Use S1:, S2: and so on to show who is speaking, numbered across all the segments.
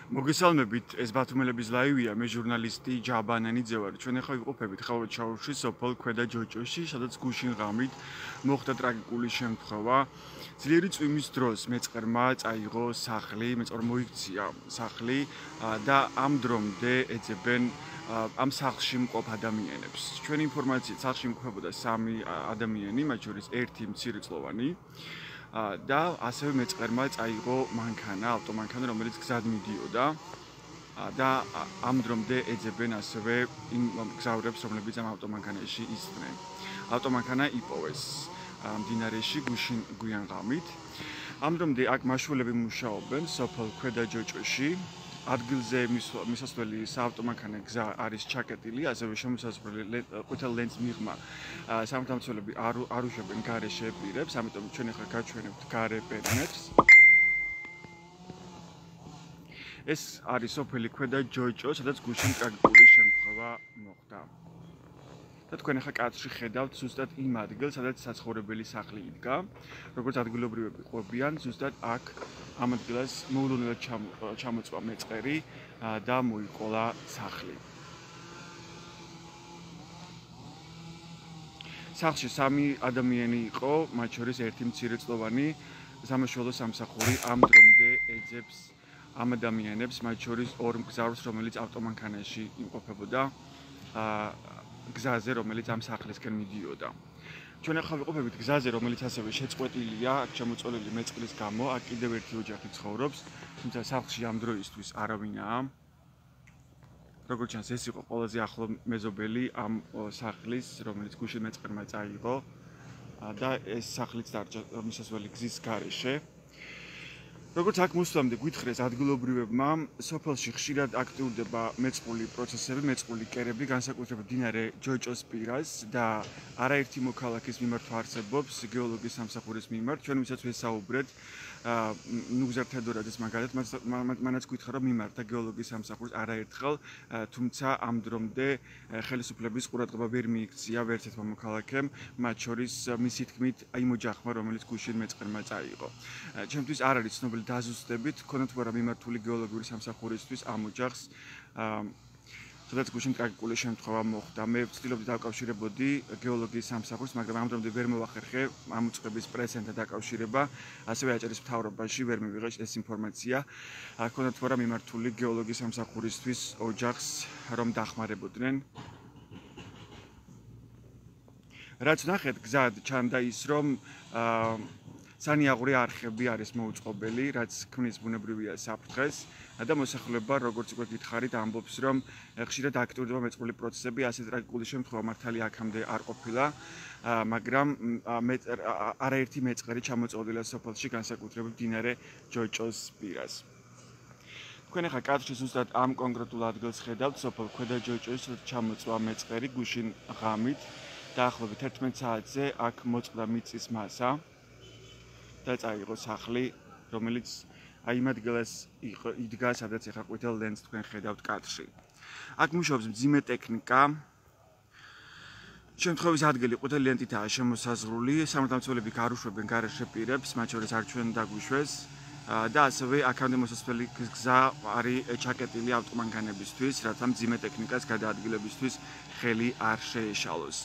S1: მოგესალმებით, ეს ბათუმელების ლაივია, მე ჟურნალისტი ჯაბანანიძე ვარ. ჩვენ ახლა ვიყოფებით ხალხოჩაურში, სოფელ ქვედა ჯოჭოში, სადაც გუშინ ღამით მოხდა ტრაგიკული შემთხვევა. ძლიერი წვიმის დროს მეწყერმა წაიღო სახლი, მეწყერ მოიქცია სახლი და ამ დრომდე ეძებენ ამ სახლში მყოფ ადამიანებს. ჩვენი ინფორმაციით სახლში მყოფებოდა 3 ადამიანი, მათ შორის ერთი მცირეწლოვანი. და ასევე მეწყერმა წაიღო მანქანა, ავტომანქანა, რომელიც გზად მიდიოდა და ამ დრომდე ეძებენ ასევე იმ მგზავრებს, რომლებიც ამ ავტომანქანაში ისწრნენ. ავტომანქანა იპოვეს მდინარეში გუშინ გვიან ღამით. ამ დრომდე აქ მაშველები მუშაობენ სოფელ ქვედა ჯოჭოში. ადგილზე მისასვლელი საავტომანქანო გზა არის ჩაკეტილი, ასევე შემოსაზღვრული ყვითელ ლენტს მიღმა სამთავრობოები არ უშვებენ გარეშე პირებს, ამიტომ ჩვენ ახლა გაჩვენებთ გარე პერიმეტრს. ეს არის სოფელი ქვედა ჯოჭო, სადაც გუშინ ტრაგიკული შემთხვევა მოხდა. და თქვენ ახლა კადრში ხედავთ ზუსტად იმ ადგილს, სადაც საცხოვრებელი სახლი იდგა. როგორც ადგილობრივები ყვებიან, ზუსტად აქ ამ ადგილას მოულოდნელად ჩამოწვა მეწყერი და მოიყოლა სახლი. სახლში 3 ადამიანი იყო, მათ შორის ერთი მცირეწლოვანი. სამაშველო სამსახური ამ დრომდე ეძებს ამ ადამიანებს, მათ შორის 2 მგზავრს, რომელიც ავტომანქანაში იმყოფებოდა გზაზე, რომელიც ამ სახლისკენ მიდიოდა. ჩვენ ახლა ვიყოფებით გზაზე, რომელიც ასევე შეწყვეტილია, აქ ჩამოწოლილი მეწყრის გამო, აქ კიდევ ერთი ოჯახი ცხოვრობს, თუმცა სახლში ამ დროისთვის არავინაა. როგორც ჩანს, ეს იყო ყველაზე ახლო მეზობელი ამ სახლის, რომელიც გუშინ მეწყერმა წაიღო და ეს სახლიც დარჩა მისასვლელი გზის გარეშე. როგორც აქ მოსვლამდე გვითხრეს ადგილობრივებმა, სოფელში ხშირად აქტიურდება მეწყრული პროცესები, მეწყრული კერები, განსაკუთრებით მდინარე ჯოჭოს პირას და არაერთი მოქალაქის მიმართ არსებობს გეოლოგიის სამსახურის მიმართ. ჩვენ ვისაც ვესაუბრეთ ნუგზარ თედორაძეს მაგალითად, მანაც გითხრა რომ მიმართა გეოლოგიის სამსახურს არაერთხელ, თუმცა ამ დრომდე ხელისუფლების ყურადღება ვერ მიიქცია ვერც ერთმა მოქალაქემ, მათ შორის მისი თქმით იმ ოჯახმა, რომელიც გუშინ მეწყერმა წაიღო. ჩემთვის არ არის ცნობილი დაზუსტებით, ქონათ თუ არა მიმართული გეოლოგიური სამსახურისთვის ამ ოჯახს, სადაც გუშინ ტრაგიკული შემთხვევა მოხდა. მე ვცდილობდი დავკავშირებოდი გეოლოგიის სამსახურს, მაგრამ ამ დრომდე ვერ მოვახერხე ამ უწყების პრესენთან დაკავშირება, ასევე აჭარის მთავრობაში ვერ მივიღე ეს ინფორმაცია. ქონათ თუ არა მიმართული გეოლოგიის სამსახურისთვის ოჯახს, რომ დახმარებოდნენ. რაც ნახეთ, გზად ჩანდა ის, რომ სანიაღვრე არხები არის მოუწყობელი, რაც ქმნის ბუნებრივია საფრთხეს და მოსახლეობა, როგორც უკვე გითხარით, ამბობს, რომ ხშირად აქტიურდება მეწყრული პროცესები, ასე ტრაგიკული შემთხვევა მართალი აქამდე არ ყოფილა, მაგრამ არაერთი მეწყერი ჩამოწოლილია სოფელში, განსაკუთრებით მდინარე ჯოჭოს პირას. თქვენ ახლა კადრში ზუსტად ამ კონკრეტულ ადგილს ხედავთ, სოფელ ქვედა ჯოჭოში, სადაც ჩამოწვა მეწყერი გუშინ ღამით, დაახლოებით 11 საათზე აქ მოწყდა მიწის მასა. და წაიღო სახლი, რომელიც იმ ადგილას იდგა, სადაც ახლა ყვითელ ლენტს თქვენ ხედავთ კადრში. აქ მუშაობს მძიმე ტექნიკა. შემთხვევის ადგილი ყვითელი ლენტითაა შემოსაზღვრული, სამართალმცველები არ უშვებენ გარეშე პირებს, მათ შორის არ ჩვენ დაგვიშვეს და ასევე აქამდე მოსასვლელი გზა არის ჩაკეტილი ავტომანქანებისთვის, რათა მძიმე ტექნიკას გადაადგილებისთვის ხელი არ შეეშალოს.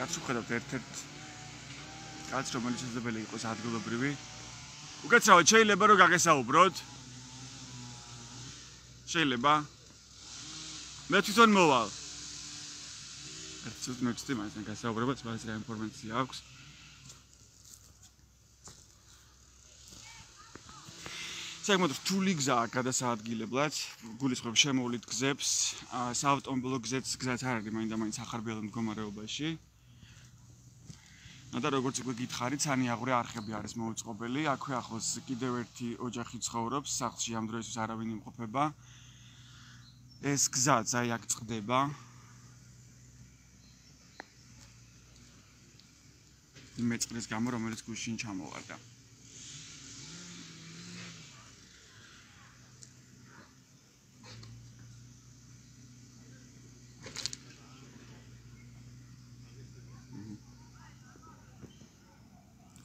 S1: კაცს ვხედავთ ერთ-ერთ კაცს, რომელიც შესაძლებელი იყოს ადგილობრივი. უკაცრავად შეიძლება რომ გაგესაუბროთ? შეიძლება? მე თვითონ მოვალ. ერთ წუთი მოვწდი მასთან გასაუბრებაც, მას რა ინფორმაცია აქვს. საკმაოდ რთული გზაა გადასაადგილებლად, გულისხმობ შემოვლით გზებს, საავტომობილო გზაც არ არის მაინდა-მაინც ახარბიელ მდგომარეობაში. და როგორც უკვე გითხარით, სანიაღვრე არხები არის მოუწყობელი. აქვე ახლოს კიდევ ერთი ოჯახი ცხოვრობს, სახლში ამ დროისთვის არავინ იმყოფება. ეს გზა აი აქ წყდება. იმ მეწყრის გამო, რომელიც გუშინ ჩამოვარდა.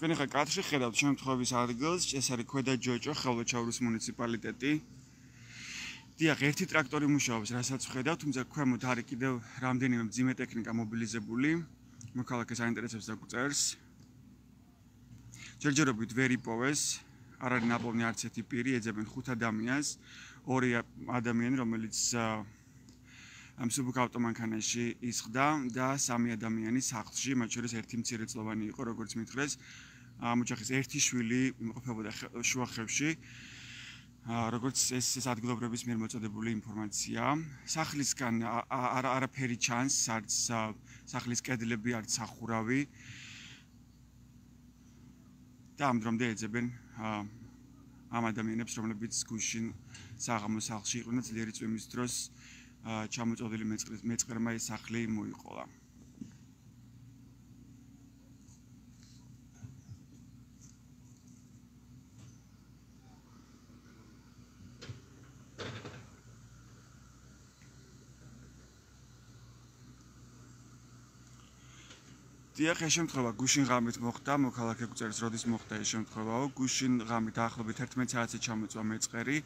S1: თქვენ ახლა კადრში ხედავთ შემთხვევის ადგილს, ეს არის ქვედა ჯოჭო, ხელვაჩაურის მუნიციპალიტეტი. დიახ, ერთი ტრაქტორი მუშაობს, რასაც ვხედავთ, თუმცა ქვემოთ არის კიდევ რამდენიმე მძიმე ტექნიკა მობილიზებული. მოქალაქეს აინტერესებს დაგვწერს. ჯერჯერობით ვერ იპოვეს, არ არის ნაპოვნი არც ერთი პირი, ეძებენ 5 ადამიანს, 2 ადამიანი, რომელიც ამ სუბუქ ავტომანქანაში ისხდა და 3 ადამიანი სახლში, მათ შორის ერთი მცირეწლოვანი იყო, როგორც მითხრეს. ამ ოჯახის ერთი შვილი იმყოფებოდა შუახევში. როგორც ეს ადგილობრივების მიერ მოწოდებული ინფორმაცია. სახლისგან არაფერი ჩანს, არც სახლის კედლები, არც სახურავი. და ამ დრომდე ეძებენ ამ ადამიანებს, რომლებიც გუშინ საღამოს სახლში იყვნენ, ძლიერი წვიმის დროს ჩამოწოდილი მეწყერმა ეს სახლი მოიყოლა. დიახ, ეს შემთხვევა გუშინ ღამით მოხდა, მოქალაქე გვწერს, როდის მოხდა ეს შემთხვევაო. გუშინ ღამით დაახლოებით 11 საათზე ჩამოწვა მეწყერი.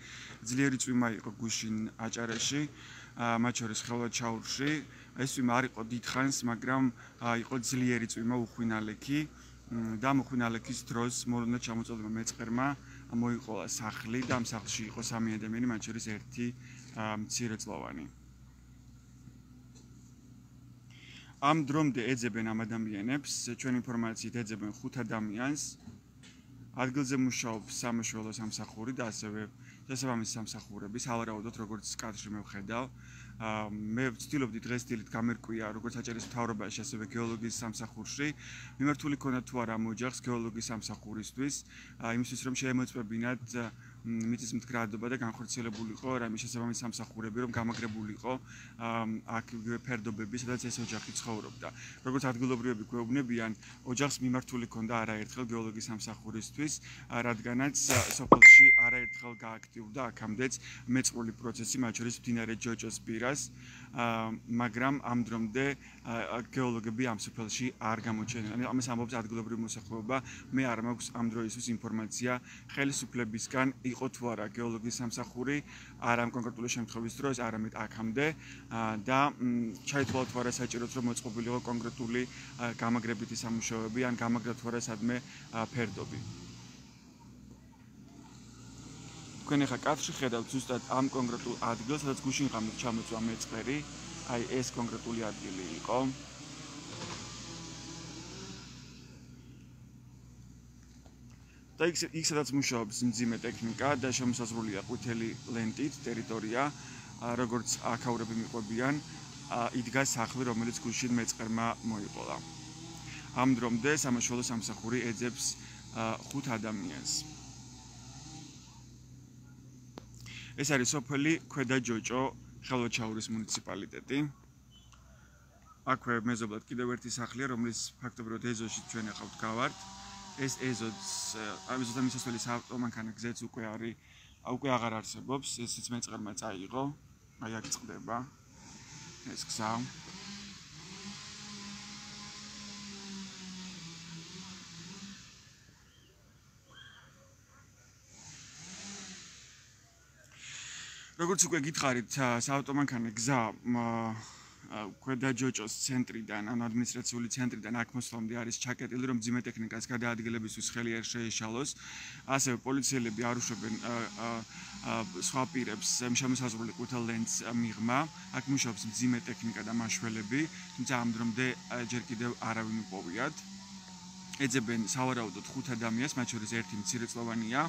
S1: ძლიერი წვიმა იყო გუშინ აჭარაში, მათ შორის ხელვაჩაურში. ეს წვიმა არ იყო დიდხანს, მაგრამ იყო ძლიერი წვიმა, უხვინალექი და უხვინალექის დროს მორონდად ჩამოწოდებულმა მეწყერმა მოიყოლა სახლი და ამ სახლში იყო 3 ადამიანი, მათ შორის ერთი მცირეწლოვანი. ამ დრომდე ეძებენ ამ ადამიანებს, ჩვენ ინფორმაციით ეძებენ 5 ადამიანს. ადგილზე მუშაობს სამაშველო სამსახური და ასევე შესაბამისი სამსახურები, სავარაუდოდ როგორც კადრში მე ვხედავ. მე ვცდილობდი დღეს დილით გამერკვია როგორც აჭარის მთავრობაში, ასევე გეოლოგიის სამსახურში. მიმართული ქონდა თუ არა ამ ოჯახს გეოლოგიის სამსახურისთვის, იმისთვის რომ შეემოწმებინათ მიწის მდგრადობა და განხორციელებულიყო რამე შესაბამისი სამსახურები, რომ გამაგრებულიყო აქ ფერდობები, სადაც ეს ოჯახი ცხოვრობდა. როგორც ადგილობრივები გვეუბნებიან, ოჯახს მიმართული ქონდა არაერთხელ გეოლოგიის სამსახურისთვის, რადგანაც სოფელში არაერთხელ გააქტიურდა აქამდეც მეწყრული პროცესი, მათ შორის მდინარე ჯოჭოს პირას, მაგრამ ამ დრომდე გეოლოგები ამ სოფელში არ გამოჩენენ. ამას ამბობს ადგილობრივი მოსახლეობა, მე არ მაქვს ამ დროისთვის ინფორმაცია ხელისუფლებისგან იყო თუ არა გეოლოგიის სამსახური, არ ამ კონკრეტული შემთხვევის დროს, არამედ აქამდე და ჩაითვალა თუ არა საჭიროდ რომ მოწყობილიყო კონკრეტული გამაგრებითი სამუშაოები ან გამაგრდა თუ არა სადმე ფერდობი. თქვენ ახლა კადრში ხედავთ ზუსტად ამ კონკრეტულ ადგილს, სადაც გუშინ ღამით ჩამოწვა მეწყერი, აი ეს კონკრეტული ადგილი იყო. და იქ სადაც მუშაობს მძიმე ტექნიკა და შემოსაზღვრულია ყვითელი ლენტით ტერიტორია, როგორც აქაურები მიყვებიან, იდგა სახლი, რომელიც გუშინ მეწყერმა მოიყოლა. ამ დრომდე სამაშველო სამსახური ეძებს 5 ადამიანს. ეს არის სოფელი ქვედა ჯოჭო, ხელვაჩაურის მუნიციპალიტეტი. აქვე მეზობლად კიდევ ერთი სახლია, რომლის ფაქტობრივად ეზოში ჩვენ ახლა ვდგავართ. ეს ეზოდან მისასვლელი საავტომანქანო გზაც უკვე აღარ არსებობს, ესეც მეწყერმა წაიღო, აი აქ წყდება ეს გზა. როგორც უკვე გითხარით, საავტომანქანო გზა ქვედა ჯოჭოს ცენტრიდან, ანუ ადმინისტრაციული ცენტრიდან აქ მოსვლამდე არის ჩაკეტილი, რომ მძიმე ტექნიკას გადაადგილებისთვის ხელი არ შეეშალოს. ასევე პოლიციელები არ უშვებენ სხვა პირებს შემოსაზღვრული ყვითელ ლენტს მიღმა. აქ მუშაობს მძიმე ტექნიკა და მაშველები, თუმცა ამ დრომდე ჯერ კიდევ არავინ უპოვიათ. ეძებენ სავარაუდოდ 5 ადამიანს, მათ შორის ერთი მცირეწლოვანია.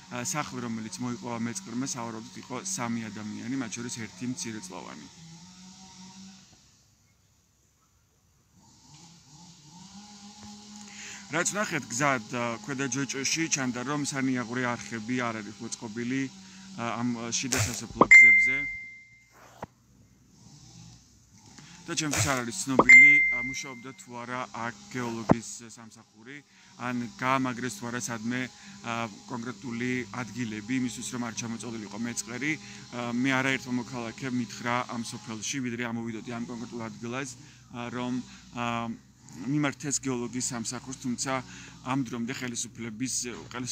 S1: სახლი, რომელიც მოიყოლა მეწყერმა, სავარაუდოდ იყო 3 ადამიანი, მათ შორის ერთი მცირეწლოვანი. რაც ნახეთ გზად ქვედა ჯოჭოში, ჩანდა რომ სანიაღვრე არხები არ არის მოწყობილი ამ შიდა სასოფლო გზებზე. და ჩემთვის არ არის ცნობილი, მუშაობდა თუ არა აქ გეოლოგიის სამსახური, ან გაამაგრეს თუ არა სადმე კონკრეტული ადგილები, იმისთვის რომ არ ჩამოწოდილიყო მეწყერი. მე არაერთმა მოქალაქემ მითხრა ამ სოფელში, ვიდრე ამოვიდოდი ამ კონკრეტულ ადგილას, რომ მიმართეს გეოლოგიის სამსახურს, თუმცა ამ დრომდე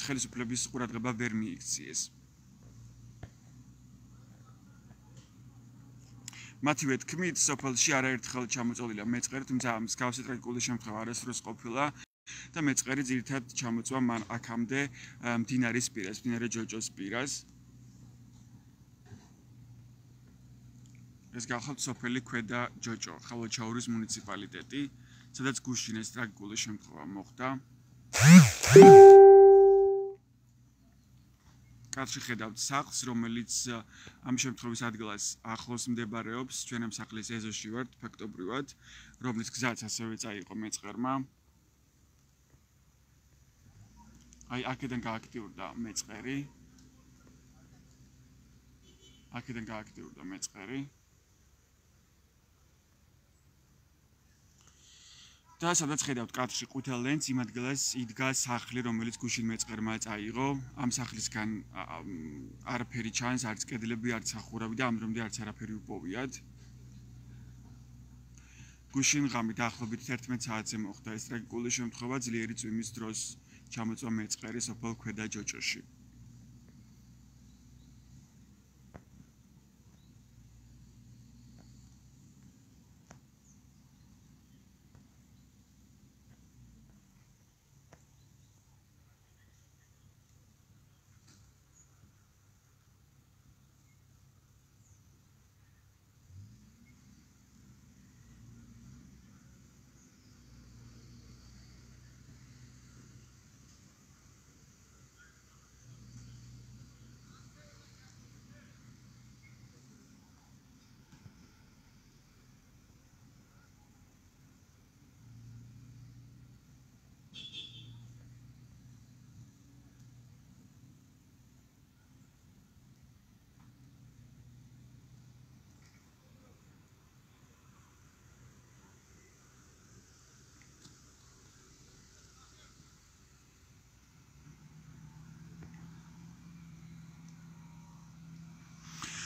S1: ხელისუფლების ყურადღება ვერ მიიქციეს. მათივე თქმით, სოფელში არაერთხელ ჩამოწოლილია მეწყერი, თუმცა მსგავსი ტრაგიკული შემთხვევა არასდროს ყოფილა და მეწყერი ძირითადად ჩამოწვა მან აქამდე მდინარის პირას, მდინარე ჯოჯოს პირას. ეს გახლავთ სოფელი ქვედა ჯოჯო, ხალოჩაურის მუნიციპალიტეტი, სადაც გუშინ ეს ტრაგიკული შემთხვევა მოხდა. კადრში ხედავთ სახლს, რომელიც ამ შემთხვევის ადგილას ახლოს მდებარეობს, ჩვენ ამ სახლის ეზოში ვართ, ფაქტობრივად, რომლის გზაც ასევე წაიღო მეწყერმა. აი, აქედან გააქტიურდა მეწყერი. და სადაც ხედავთ კადრში ყვითელ ლენტს, იმ ადგილას იდგა სახლი, რომელიც გუშინ მეწყერმა წაიღო. ამ სახლისგან არაფერი ჩანს, არც კედლები, არც სახურავი და ამ დრომდე არც არაფერი უპოვიათ. გუშინ ღამე დაახლოებით 11 საათზე მოხდა ეს ტრაგიკული შემთხვევა, ძლიერი წვიმის დროს ჩამოწვა მეწყერი სოფელ ქვედა ჯოჯოში.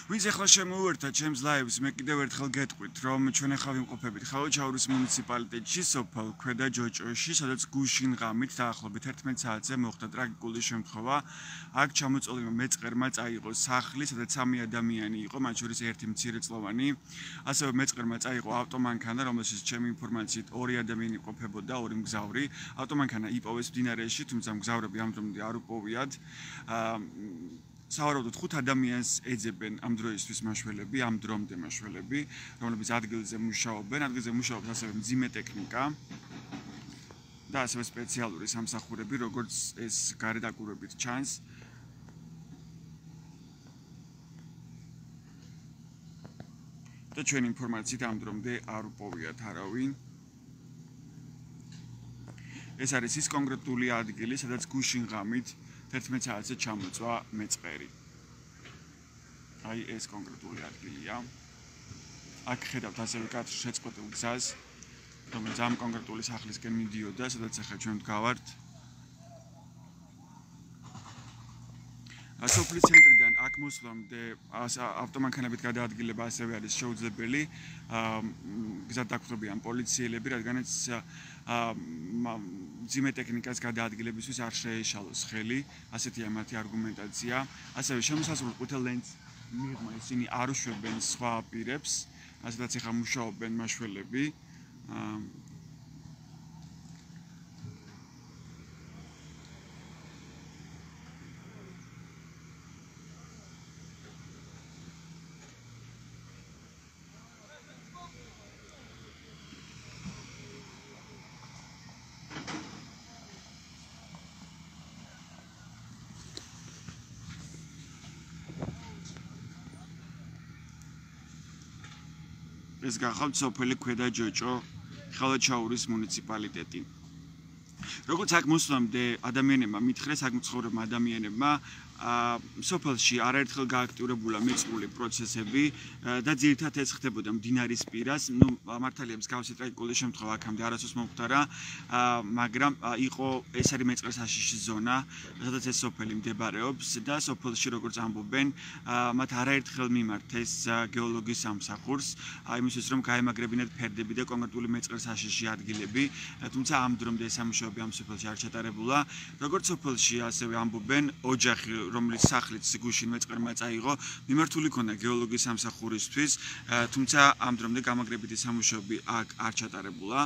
S1: ვინც ახლა შემოვერთა ჩემს ლაივს, მე კიდევ ერთხელ გეტყვით, რომ ჩვენ ახლა ვიმყოფებით ხალოჩაურის მუნიციპალიტეტში, სოფელ ქვედა ჯოჯოში, სადაც გუშინ ღამით დაახლოებით 11 საათზე მოხდა ტრაგიკული შემთხვევა. აქ ჩამოწოლებმა მეწყერმა წაიღო სახლი, სადაც 3 ადამიანი იყო, მათ შორის ერთი მცირეწლოვანი. ასევე მეწყერმა წაიღო ავტომანქანა, რომელშიც ჩემი ინფორმაციით 2 ადამიანი ყოფებოდა, 2 მგზავრი. ავტომანქანა იპოვეს მდინარეში, თუმცა მგზავრები ამ დრომდე არ უპოვიათ. სავარაუდოდ 5 ადამიანს ეძებენ ამ დროისთვის მაშველები, ამ დრომდე მაშველები, რომლებიც ადგილზე მუშაობენ, ადგილზე მუშაობს ასევე მძიმე ტექნიკა და ასევე სპეციალური სამსახურები, როგორც ეს გარედაკვირვებით ჩანს. და ჩვენ ინფორმაციით ამ დრომდე არ უპოვიათ არავინ. ეს არის ის კონკრეტული ადგილი, სადაც გუშინ ღამით 11 საათზე ჩამოწვა მეწყერი. აი ეს კონკრეტული ადგილია. აქ ხედავთ ასევე კადრში შეწყვეტილ გზას, რომელიც ამ კონკრეტული სახლისკენ მიდიოდა, სადაც ახლა ჩვენ ვდგავართ. სოფლის ცენტრიდან აქ მოსვლამდე ავტომანქანებით გადაადგილება ასევე არის შეუძლებელი. გზად დაგვხვდებიან პოლიციელები, რადგანაც მძიმე ტექნიკას გადაადგილებისთვის არ შეეშალოს ხელი, ასეთია მათი არგუმენტაცია. ასევე შემოსაზღვრულ ყვითელ ლენტს მიღმა ისინი არ უშვებენ სხვა პირებს, ასეთაც ახლა მუშაობენ მაშველები. ეს გახავთ სოფელი ქვედა ჯოჯო, ხალოჩაურის მუნიციპალიტეტი. როგორც აქ მოსვლამდე ადამიანებმა მითხრეს, აქ მცხოვრებმა ადამიანებმა სოფელში არაერთხელ გააქტიურებულა მეწყრული პროცესები და ძირითადად ეს ხდებოდა მდინარის პირას. მართალია მსგავსი ტრაგიკული შემთხვევა აქამდე არასდროს მომხდარა, მაგრამ იყო ეს არის მეწყრის საშიში ზონა, სადაც ეს სოფელი მდებარეობს და სოფელში როგორც ამბობენ, მათ არაერთხელ მიმართეს გეოლოგის სამსახურს, იმისთვის რომ გაემაგრებინათ ფერდები და კონკრეტული მეწყრის საშიში ადგილები, თუმცა ამ დრომდე ეს სამუშაოები ამ სოფელში არ ჩატარებულა. როგორც სოფელში ასევე ამბობენ, ოჯახი რომელიც სახლით გუშინ მეწყერმა წაიღო, მიმართული ქონდა გეოლოგის სამსახურისთვის, თუმცა ამ დრომდე გამაგრებითი სამუშაოები აქ არ ჩატარებულა.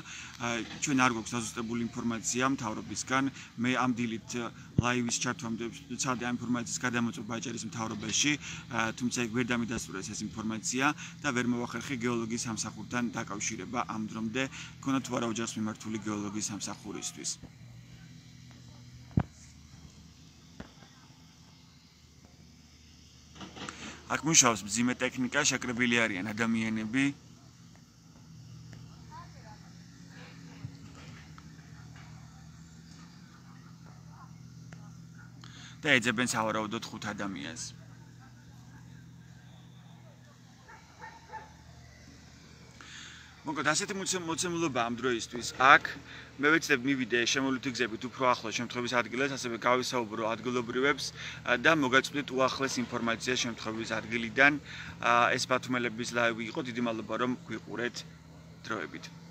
S1: ჩვენ არ გვაქვს დაზუსტებული ინფორმაცია მთავრობისგან. მე ამ დილით ლაივის ჩართვამდე ვცადე ამ ინფორმაციის გადამოწმება აჭარის მთავრობაში, თუმცა იქ ვერ დამიდასტურეს ეს ინფორმაცია და ვერ მოვახერხე გეოლოგის სამსახურთან დაკავშირება ამ დრომდე, ქონდა თუ არა ოჯახს მიმართული გეოლოგის სამსახურისთვის. აქ მუშაობს მძიმე ტექნიკა, შეკრებილი არიან ადამიანები. და ეძებენ სავარაუდოდ 5 ადამიანს. მოკლედ ასეთი მოცემულობა ამ დროისთვის აქ მე ვეცდებ მივიდე შემოვლითი გზებით უფრო ახლოს შემთხვევის ადგილას, ასევე გავისაუბრო ადგილობრივებს და მოგაწვდით უახლეს ინფორმაცია შემთხვევის ადგილიდან. ეს ბათუმელების ლაივი იყო, დიდი მადლობა რომ გვიყურეთ დროებით.